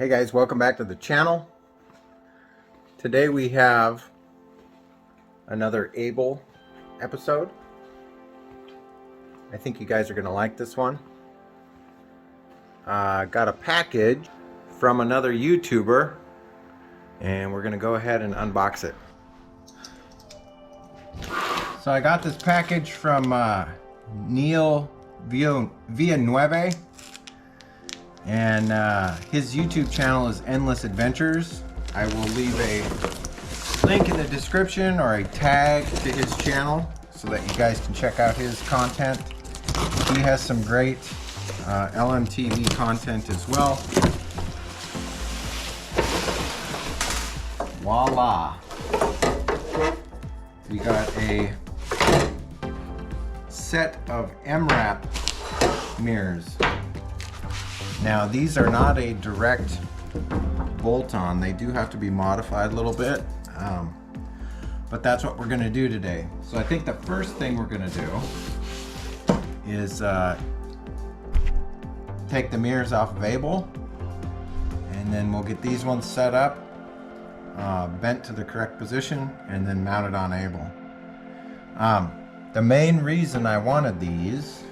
Hey guys, welcome back to the channel. Today we have another Abel episode. I think you guys are going to like this one. Got a package from another YouTuber and we're going to go ahead and unbox it. So I got this package from Neil Villanueva. And his YouTube channel is Endless Adventures. I will leave a link in the description or a tag to his channel so that you guys can check out his content. He has some great LMTV content as well. Voila! We got a set of MRAP mirrors. Now these are not a direct bolt-on, they do have to be modified a little bit, but that's what we're going to do today. So I think the first thing we're going to do is take the mirrors off of Abel, and then we'll get these ones set up, bent to the correct position, and then mounted on Abel. The main reason I wanted these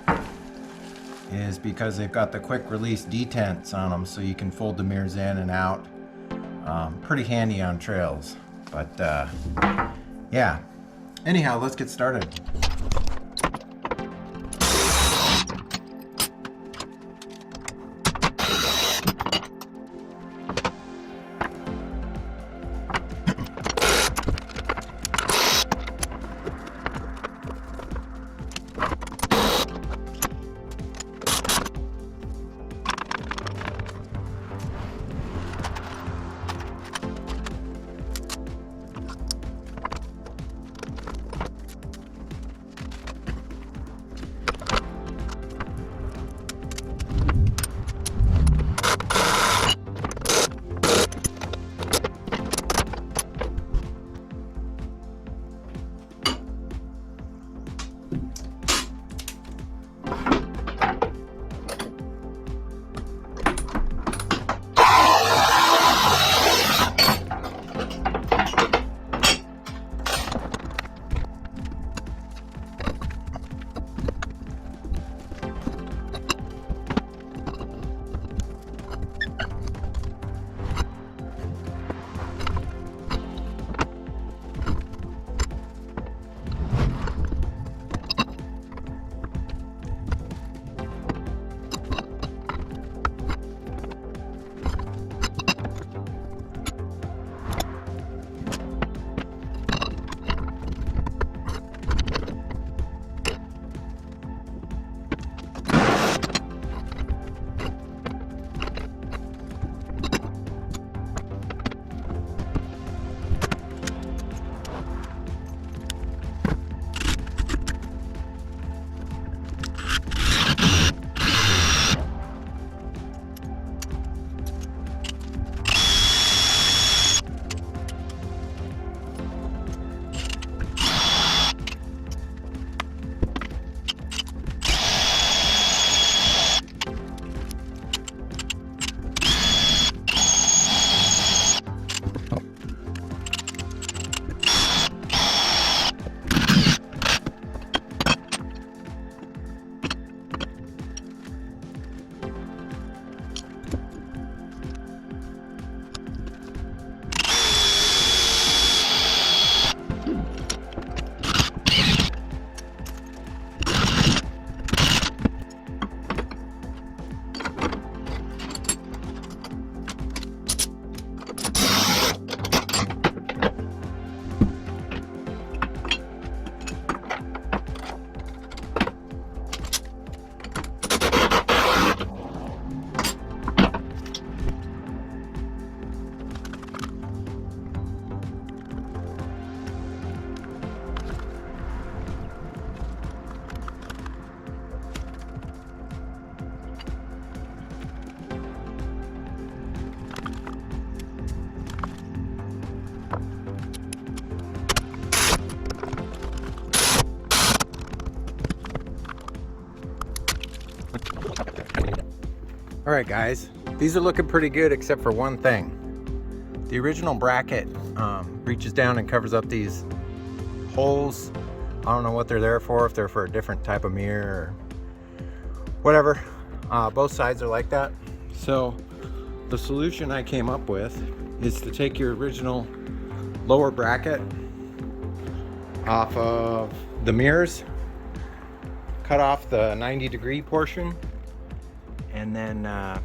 is because they've got the quick release detents on them, so you can fold the mirrors in and out. Pretty handy on trails, but yeah. Anyhow, let's get started. Alright guys, These are looking pretty good except for one thing. The original bracket reaches down and covers up these holes. I don't know what they're there for, if they're for a different type of mirror or whatever. Both sides are like that. So the solution I came up with is to take your original lower bracket off of the mirrors, cut off the 90-degree portion, and then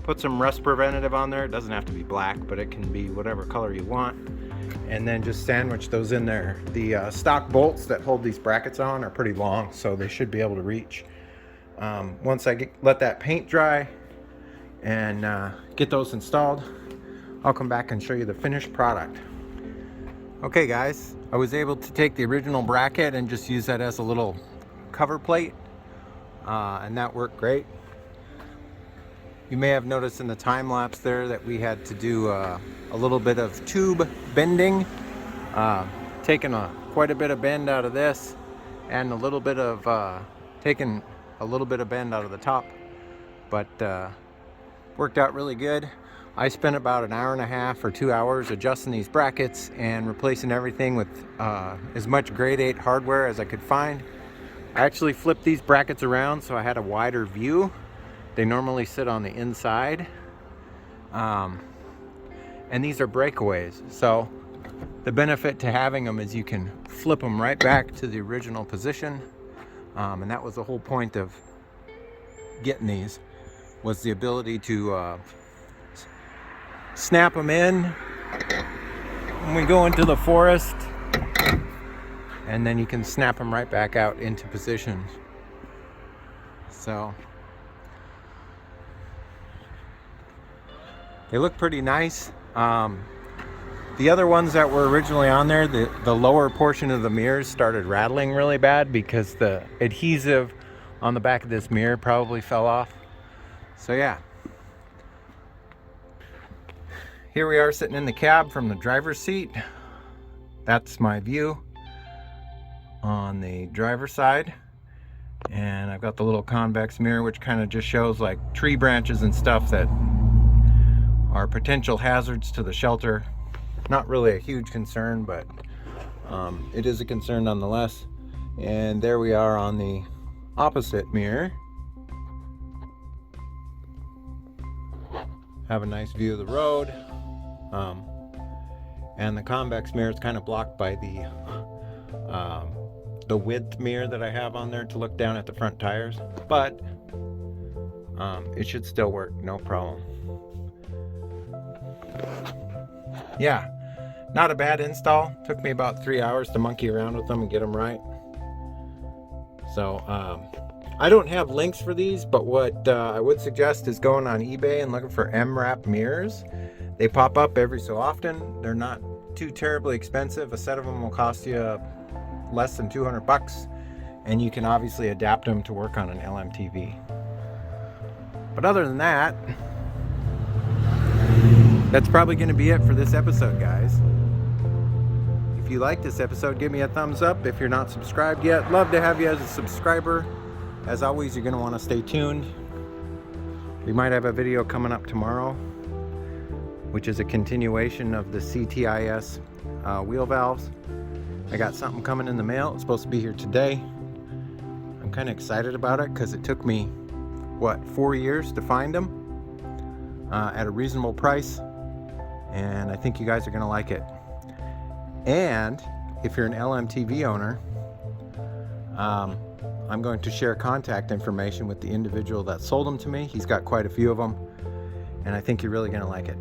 put some rust preventative on there. It doesn't have to be black, but it can be whatever color you want. And then just sandwich those in there. The stock bolts that hold these brackets on are pretty long, so they should be able to reach. Once I let that paint dry and get those installed, I'll come back and show you the finished product. Okay guys, I was able to take the original bracket and just use that as a little cover plate, and that worked great. You may have noticed in the time lapse there that we had to do a little bit of tube bending, taking quite a bit of bend out of this, and a little bit of taking a little bit of bend out of the top, but worked out really good. I spent about an hour and a half or 2 hours adjusting these brackets and replacing everything with as much grade 8 hardware as I could find. I actually flipped these brackets around so I had a wider view. They normally sit on the inside, and these are breakaways, so the benefit to having them is you can flip them right back to the original position, and that was the whole point of getting these, was the ability to snap them in when we go into the forest, and then you can snap them right back out into position. So they look pretty nice. The other ones that were originally on there, the lower portion of the mirrors started rattling really bad because the adhesive on the back of this mirror probably fell off. So yeah. Here we are sitting in the cab from the driver's seat. That's my view on the driver's side. And I've got the little convex mirror, which kind of just shows like tree branches and stuff that are potential hazards to the shelter. Not really a huge concern, but it is a concern nonetheless. And there we are on the opposite mirror. Have a nice view of the road. And the convex mirror is kind of blocked by the width mirror that I have on there to look down at the front tires, but it should still work, no problem. Yeah, not a bad install. Took me about 3 hours to monkey around with them and get them right. So I don't have links for these, but what I would suggest is going on eBay and looking for MRAP mirrors. They pop up every so often. They're not too terribly expensive. A set of them will cost you less than 200 bucks, and you can obviously adapt them to work on an LMTV. But other than that, that's probably going to be it for this episode, guys. If you like this episode, give me a thumbs up. If you're not subscribed yet, love to have you as a subscriber. As always, you're going to want to stay tuned. We might have a video coming up tomorrow, which is a continuation of the CTIS wheel valves. I got something coming in the mail. It's supposed to be here today. I'm kind of excited about it because it took me, what, 4 years to find them at a reasonable price. And I think you guys are going to like it. And if you're an LMTV owner, I'm going to share contact information with the individual that sold them to me. He's got quite a few of them, and I think you're really going to like it.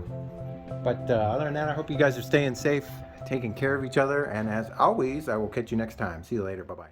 But other than that, I hope you guys are staying safe, taking care of each other, and as always, I will catch you next time. See you later. Bye-bye.